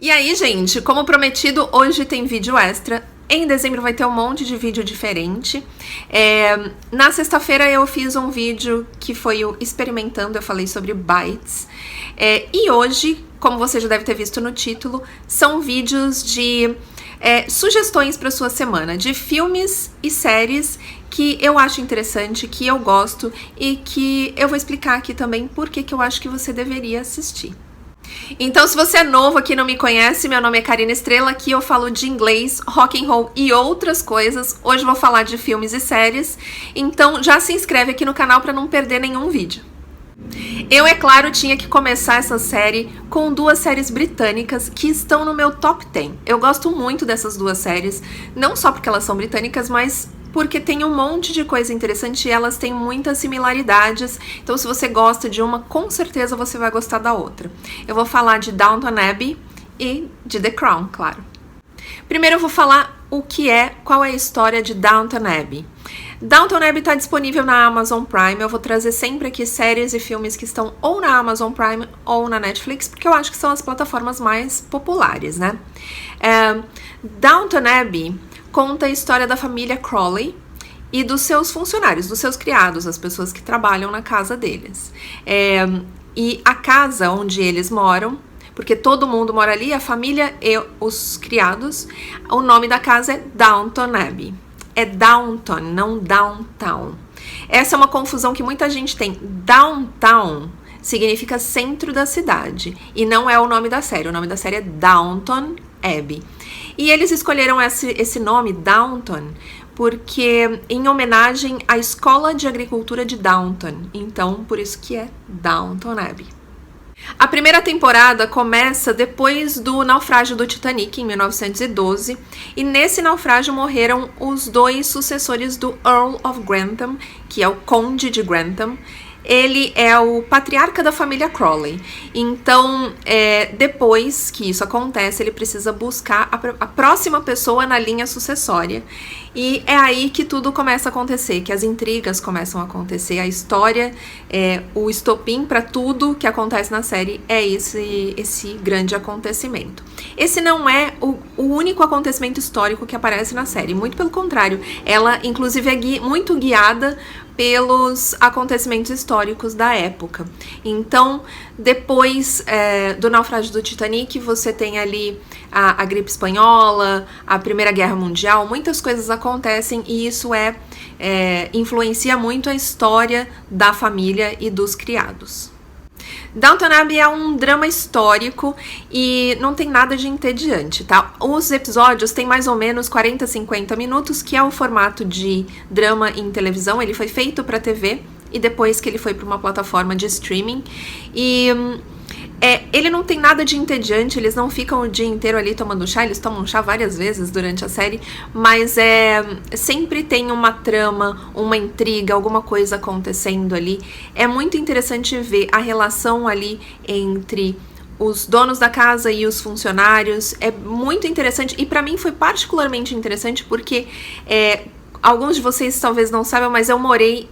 E aí, gente, como prometido, hoje tem vídeo extra. Em dezembro vai ter um monte de vídeo diferente. Na sexta-feira eu fiz um vídeo que foi o Experimentando, eu falei sobre Bites. E hoje, como você já deve ter visto no título, são vídeos de sugestões para sua semana, de filmes e séries que eu acho interessante, que eu gosto e que eu vou explicar aqui também por que eu acho que você deveria assistir. Então, se você é novo aqui e não me conhece, meu nome é Karina Estrela, aqui eu falo de inglês, rock and roll e outras coisas. Hoje eu vou falar de filmes e séries, então já se inscreve aqui no canal para não perder nenhum vídeo. Eu, é claro, tinha que começar essa série com duas séries britânicas que estão no meu top 10. Eu gosto muito dessas duas séries, não só porque elas são britânicas, mas porque tem um monte de coisa interessante e elas têm muitas similaridades. Então, se você gosta de uma, com certeza você vai gostar da outra. Eu vou falar de Downton Abbey e de The Crown, claro. Primeiro eu vou falar qual é a história de Downton Abbey. Downton Abbey está disponível na Amazon Prime. Eu vou trazer sempre aqui séries e filmes que estão ou na Amazon Prime ou na Netflix, porque eu acho que são as plataformas mais populares, né? Downton Abbey conta a história da família Crawley e dos seus funcionários, dos seus criados, as pessoas que trabalham na casa deles. E a casa onde eles moram, porque todo mundo mora ali, a família e os criados, o nome da casa é Downton Abbey. É Downton, não Downtown. Essa é uma confusão que muita gente tem. Downtown significa centro da cidade e não é o nome da série. O nome da série é Downton Abbey. E eles escolheram esse nome, Downton, porque em homenagem à Escola de Agricultura de Downton. Então, por isso que é Downton Abbey. A primeira temporada começa depois do naufrágio do Titanic, em 1912, e nesse naufrágio morreram os dois sucessores do Earl of Grantham, que é o Conde de Grantham. Ele é o patriarca da família Crawley. Então, depois que isso acontece, ele precisa buscar a próxima pessoa na linha sucessória. E é aí que tudo começa a acontecer, que as intrigas começam a acontecer. A história, o estopim para tudo que acontece na série é esse grande acontecimento. Esse não é o único acontecimento histórico que aparece na série. Muito pelo contrário, ela inclusive é muito guiada pelos acontecimentos históricos da época. Então, depois do naufrágio do Titanic, você tem ali a gripe espanhola, a Primeira Guerra Mundial, muitas coisas acontecem e isso influencia muito a história da família e dos criados. Downton Abbey é um drama histórico e não tem nada de entediante, tá? Os episódios têm mais ou menos 40, 50 minutos, que é o formato de drama em televisão. Ele foi feito para TV e depois que ele foi para uma plataforma de streaming. E ele não tem nada de entediante, eles não ficam o dia inteiro ali tomando chá, eles tomam chá várias vezes durante a série, mas sempre tem uma trama, uma intriga, alguma coisa acontecendo ali. É muito interessante ver a relação ali entre os donos da casa e os funcionários. É muito interessante e pra mim foi particularmente interessante porque alguns de vocês talvez não saibam, mas eu morei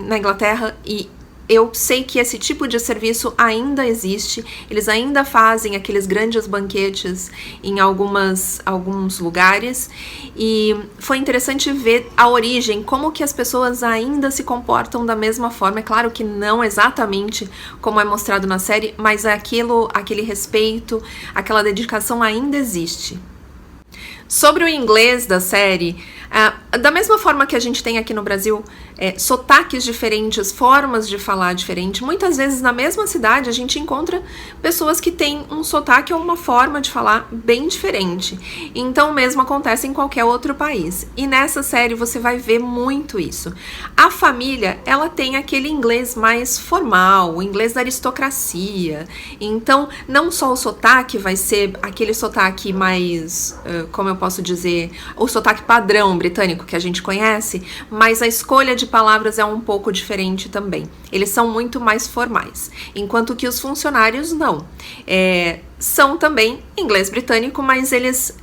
na Inglaterra e eu sei que esse tipo de serviço ainda existe, eles ainda fazem aqueles grandes banquetes em alguns lugares, e foi interessante ver a origem, como que as pessoas ainda se comportam da mesma forma. É claro que não exatamente como é mostrado na série, mas aquele respeito, aquela dedicação ainda existe. Sobre o inglês da série, da mesma forma que a gente tem aqui no Brasil sotaques diferentes, formas de falar diferente, muitas vezes na mesma cidade a gente encontra pessoas que têm um sotaque ou uma forma de falar bem diferente. Então o mesmo acontece em qualquer outro país. E nessa série você vai ver muito isso. A família, ela tem aquele inglês mais formal, o inglês da aristocracia. Então não só o sotaque vai ser aquele sotaque mais, como eu posso dizer, o sotaque padrão britânico que a gente conhece, mas a escolha de palavras é um pouco diferente também. Eles são muito mais formais, enquanto que os funcionários não. são também inglês britânico, mas eles,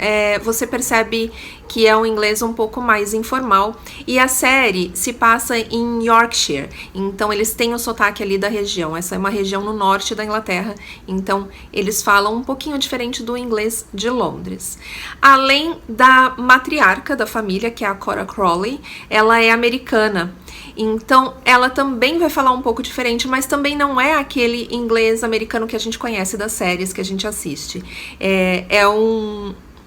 você percebe que é um inglês um pouco mais informal. E a série se passa em Yorkshire, então eles têm o sotaque ali da região. Essa é uma região no norte da Inglaterra, então eles falam um pouquinho diferente do inglês de Londres. Além da matriarca da família, que é a Cora Crawley, ela é americana. Então, ela também vai falar um pouco diferente, mas também não é aquele inglês americano que a gente conhece das séries que a gente assiste.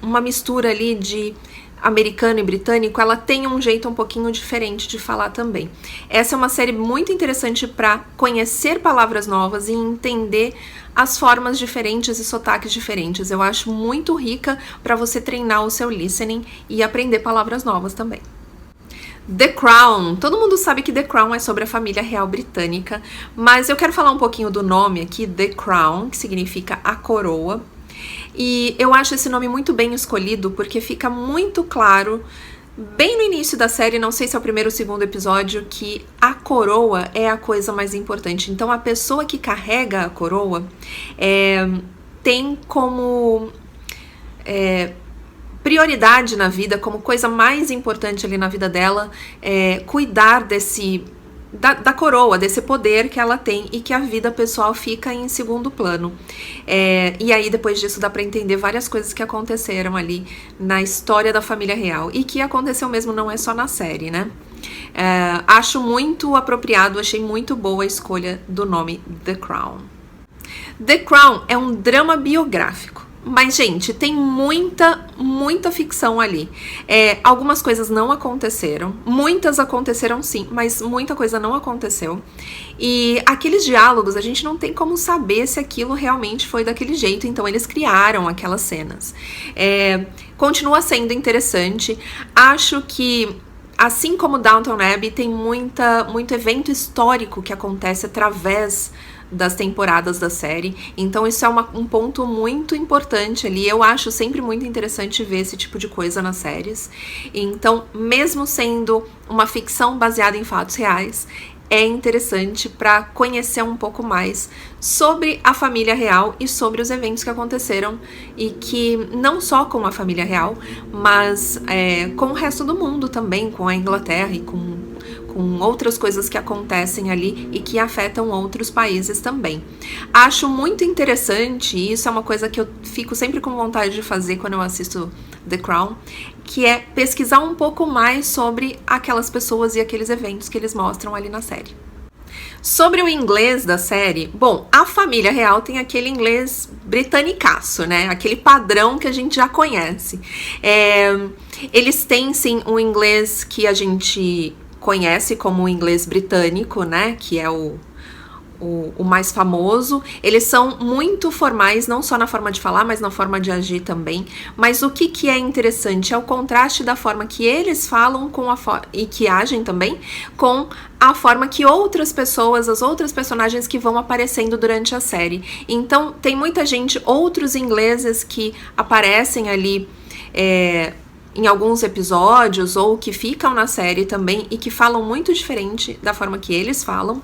Uma mistura ali de americano e britânico. Ela tem um jeito um pouquinho diferente de falar também. Essa é uma série muito interessante para conhecer palavras novas e entender as formas diferentes e sotaques diferentes. Eu acho muito rica para você treinar o seu listening e aprender palavras novas também. The Crown. Todo mundo sabe que The Crown é sobre a família real britânica, mas eu quero falar um pouquinho do nome aqui, The Crown, que significa a coroa. E eu acho esse nome muito bem escolhido porque fica muito claro, bem no início da série, não sei se é o primeiro ou segundo episódio, que a coroa é a coisa mais importante. Então a pessoa que carrega a coroa tem como prioridade na vida, como coisa mais importante ali na vida dela, cuidar da coroa, desse poder que ela tem e que a vida pessoal fica em segundo plano. E aí depois disso dá pra entender várias coisas que aconteceram ali na história da família real e que aconteceu mesmo, não é só na série, né? Acho muito apropriado, achei muito boa a escolha do nome The Crown. The Crown é um drama biográfico. Mas, gente, tem muita ficção ali. Algumas coisas não aconteceram. Muitas aconteceram sim, mas muita coisa não aconteceu. E aqueles diálogos, a gente não tem como saber se aquilo realmente foi daquele jeito. Então, eles criaram aquelas cenas. Continua sendo interessante. Acho que, assim como Downton Abbey, tem muito evento histórico que acontece através das temporadas da série, então isso é um ponto muito importante ali. Eu acho sempre muito interessante ver esse tipo de coisa nas séries. Então, mesmo sendo uma ficção baseada em fatos reais, é interessante para conhecer um pouco mais sobre a família real e sobre os eventos que aconteceram e que não só com a família real, mas com o resto do mundo também, com a Inglaterra e com outras coisas que acontecem ali e que afetam outros países também. Acho muito interessante, e isso é uma coisa que eu fico sempre com vontade de fazer quando eu assisto The Crown, que é pesquisar um pouco mais sobre aquelas pessoas e aqueles eventos que eles mostram ali na série. Sobre o inglês da série, bom, a família real tem aquele inglês britanicaço, né? Aquele padrão que a gente já conhece. Eles têm, sim, um inglês que a gente conhece como o inglês britânico, né? Que é o mais famoso. Eles são muito formais, não só na forma de falar, mas na forma de agir também. Mas o que é interessante é o contraste da forma que eles falam e que agem também com a forma que outras pessoas, as outras personagens que vão aparecendo durante a série. Então, tem muita gente, outros ingleses que aparecem ali em alguns episódios ou que ficam na série também e que falam muito diferente da forma que eles falam,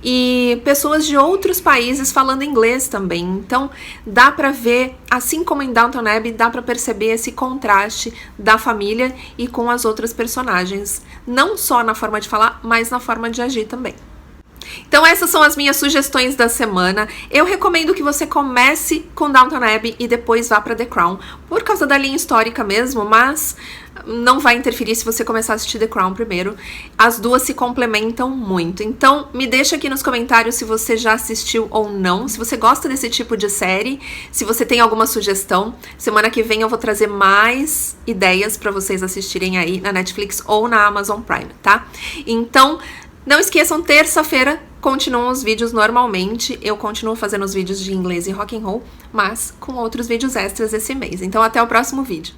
e pessoas de outros países falando inglês também. Então dá pra ver, assim como em Downton Abbey, dá pra perceber esse contraste da família e com as outras personagens, não só na forma de falar, mas na forma de agir também. Então essas são as minhas sugestões da semana. Eu recomendo que você comece com Downton Abbey e depois vá para The Crown, por causa da linha histórica mesmo, mas não vai interferir se você começar a assistir The Crown primeiro. As duas se complementam muito. Então me deixa aqui nos comentários se você já assistiu ou não, se você gosta desse tipo de série, se você tem alguma sugestão. Semana que vem eu vou trazer mais ideias para vocês assistirem aí na Netflix ou na Amazon Prime, tá? Então não esqueçam, terça-feira continuam os vídeos normalmente. Eu continuo fazendo os vídeos de inglês e rock and roll, mas com outros vídeos extras esse mês. Então até o próximo vídeo.